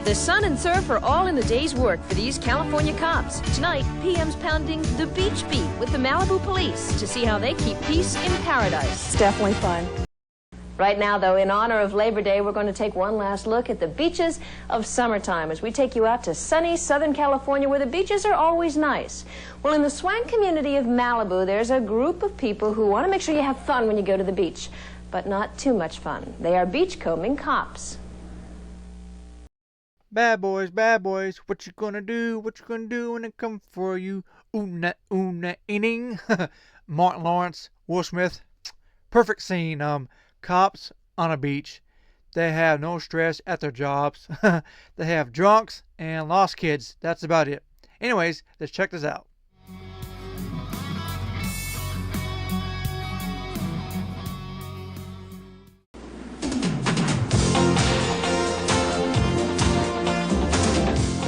The sun and surf are all in the day's work for these California cops. Tonight, PM's pounding the beach beat with the Malibu police to see how they keep peace in paradise. It's definitely fun. Right now, though, in honor of Labor Day, we're going to take one last look at the beaches of summertime as we take you out to sunny Southern California where the beaches are always nice. Well, in the swank community of Malibu, there's a group of people who want to make sure you have fun when you go to the beach, but not too much fun. They are beachcombing cops. Bad boys, what you gonna do? What you gonna do when they come for you? Una inning. Martin Lawrence, Will Smith, perfect scene. Cops on a beach. They have no stress at their jobs. They have drunks and lost kids. That's about it. Anyways, let's check this out.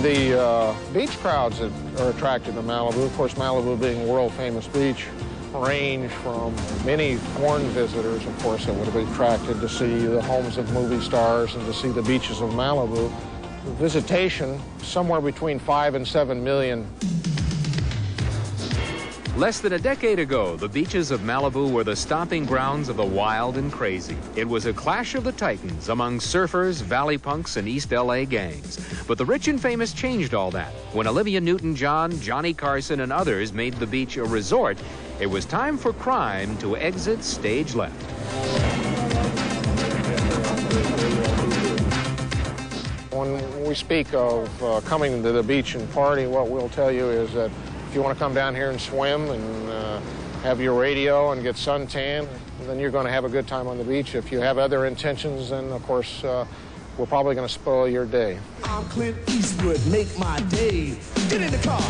The beach crowds that are attracted to Malibu, of course, Malibu being a world-famous beach, range from many foreign visitors, of course, that would have been attracted to see the homes of movie stars and to see the beaches of Malibu. The visitation, somewhere between 5 and 7 million. Less than a decade ago, the beaches of Malibu were the stomping grounds of the wild and crazy. It was a clash of the titans among surfers, valley punks, and East LA gangs. But the rich and famous changed all that. When Olivia Newton-John, Johnny Carson, and others made the beach a resort, it was time for crime to exit stage left. When we speak of coming to the beach and party, what we'll tell you is that if you want to come down here and swim and have your radio and get suntan, then you're going to have a good time on the beach. If you have other intentions, then, of course, we're probably going to spoil your day. I'm Clint Eastwood, make my day. Get in the car.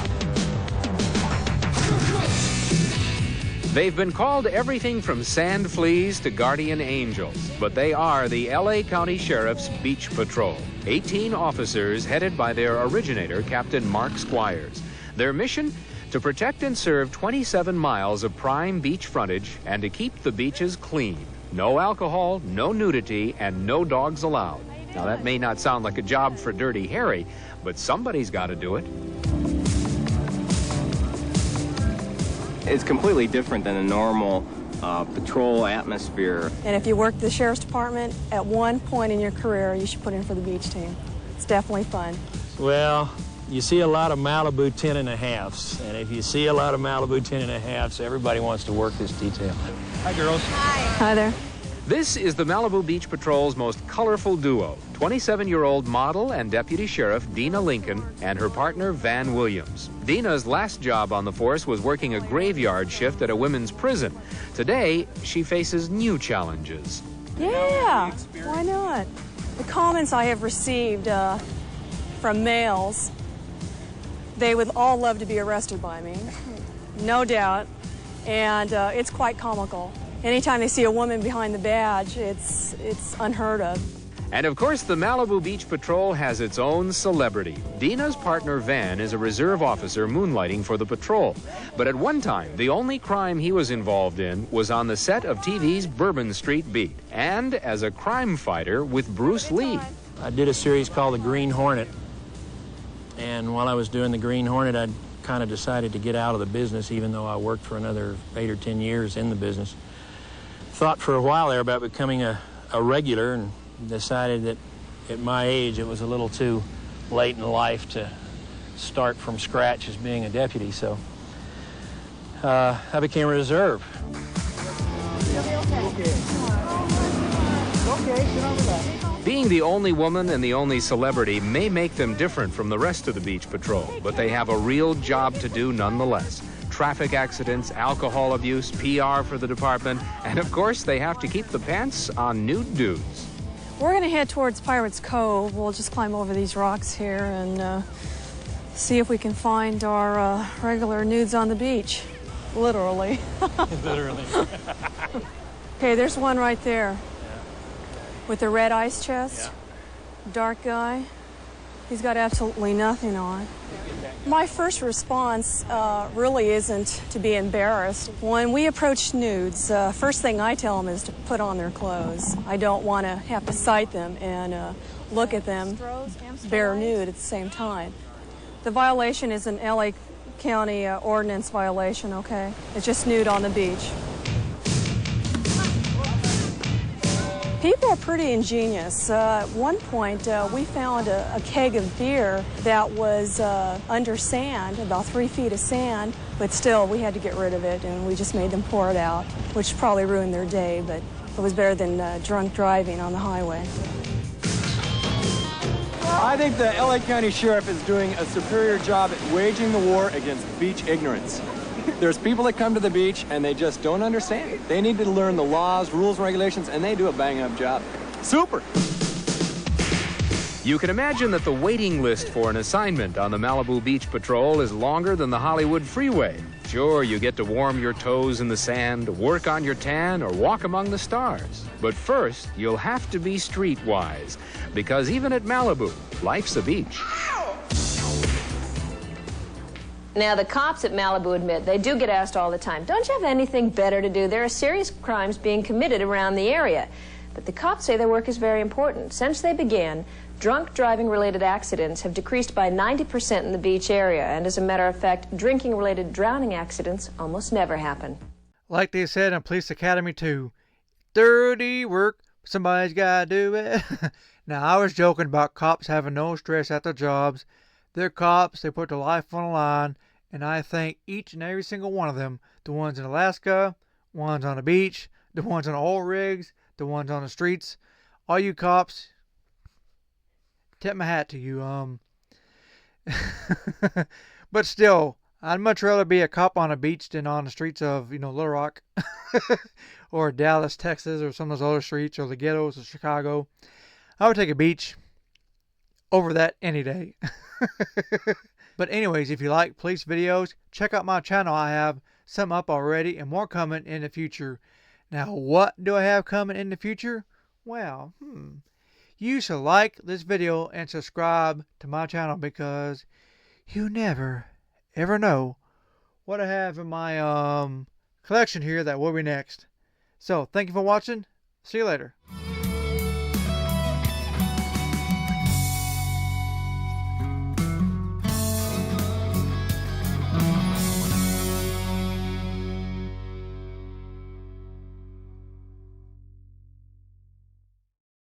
They've been called everything from sand fleas to guardian angels, but they are the LA County Sheriff's Beach Patrol. 18 officers headed by their originator, Captain Mark Squires. Their mission? To protect and serve 27 miles of prime beach frontage and to keep the beaches clean. No alcohol, no nudity, and no dogs allowed. Now, that may not sound like a job for Dirty Harry, but somebody's got to do it. It's completely different than a normal patrol atmosphere. And if you work the Sheriff's Department, at one point in your career, you should put in for the beach team. It's definitely fun. Well, you see a lot of Malibu 10.5s, and if you see a lot of Malibu 10.5s, everybody wants to work this detail. Hi, girls. Hi. Hi there. This is the Malibu Beach Patrol's most colorful duo, 27-year-old model and deputy sheriff Dina Lincoln and her partner Van Williams. Dina's last job on the force was working a graveyard shift at a women's prison. Today, she faces new challenges. Yeah, why not? The comments I have received from males, they would all love to be arrested by me, no doubt, and it's quite comical. Anytime they see a woman behind the badge, it's unheard of. And of course, the Malibu Beach Patrol has its own celebrity. Dina's partner Van is a reserve officer moonlighting for the patrol. But at one time, the only crime he was involved in was on the set of TV's Bourbon Street Beat, and as a crime fighter with Bruce Lee. I did a series called The Green Hornet, and while I was doing The Green Hornet, I kind of decided to get out of the business, even though I worked for another 8 or 10 years in the business. Thought for a while there about becoming a regular, and decided that at my age it was a little too late in life to start from scratch as being a deputy, so I became a reserve. Being the only woman and the only celebrity may make them different from the rest of the Beach Patrol, but they have a real job to do nonetheless. Traffic accidents, alcohol abuse, PR for the department, and of course they have to keep the pants on nude dudes. We're going to head towards Pirates Cove. We'll just climb over these rocks here and see if we can find our regular nudes on the beach. Literally. Literally. Okay, there's one right there. Yeah. With the red ice chest. Yeah. Dark guy. He's got absolutely nothing on. My first response really isn't to be embarrassed. When we approach nudes, first thing I tell them is to put on their clothes. I don't want to have to sight them and look at them bare nude at the same time. The violation is an LA County ordinance violation, okay? It's just nude on the beach. People are pretty ingenious. At one point, we found a keg of beer that was under sand, about 3 feet of sand, but still we had to get rid of it, and we just made them pour it out, which probably ruined their day, but it was better than drunk driving on the highway. I think the LA County Sheriff is doing a superior job at waging the war against beach ignorance. There's people that come to the beach and they just don't understand. They need to learn the laws, rules, and regulations, and they do a bang-up job. Super! You can imagine that the waiting list for an assignment on the Malibu Beach Patrol is longer than the Hollywood freeway. Sure, you get to warm your toes in the sand, work on your tan, or walk among the stars. But first, you'll have to be streetwise, because even at Malibu, life's a beach. Now, the cops at Malibu admit they do get asked all the time, don't you have anything better to do? There are serious crimes being committed around the area. But the cops say their work is very important. Since they began, drunk driving-related accidents have decreased by 90% in the beach area. And as a matter of fact, drinking-related drowning accidents almost never happen. Like they said in Police Academy 2, dirty work, somebody's gotta do it. Now, I was joking about cops having no stress at their jobs. They're cops, they put their life on the line, and I thank each and every single one of them. The ones in Alaska, ones on the beach, the ones on oil rigs, the ones on the streets. All you cops, tip my hat to you. But still, I'd much rather be a cop on a beach than on the streets of, Little Rock or Dallas, Texas, or some of those other streets, or the ghettos of Chicago. I would take a beach over that any day. But anyways, if you like police videos, check out my channel. I have some up already and more coming in the future. Now, what do I have coming in the future? Well, you should like this video and subscribe to my channel, because you never ever know what I have in my collection here that will be next. So, thank you for watching. See you later.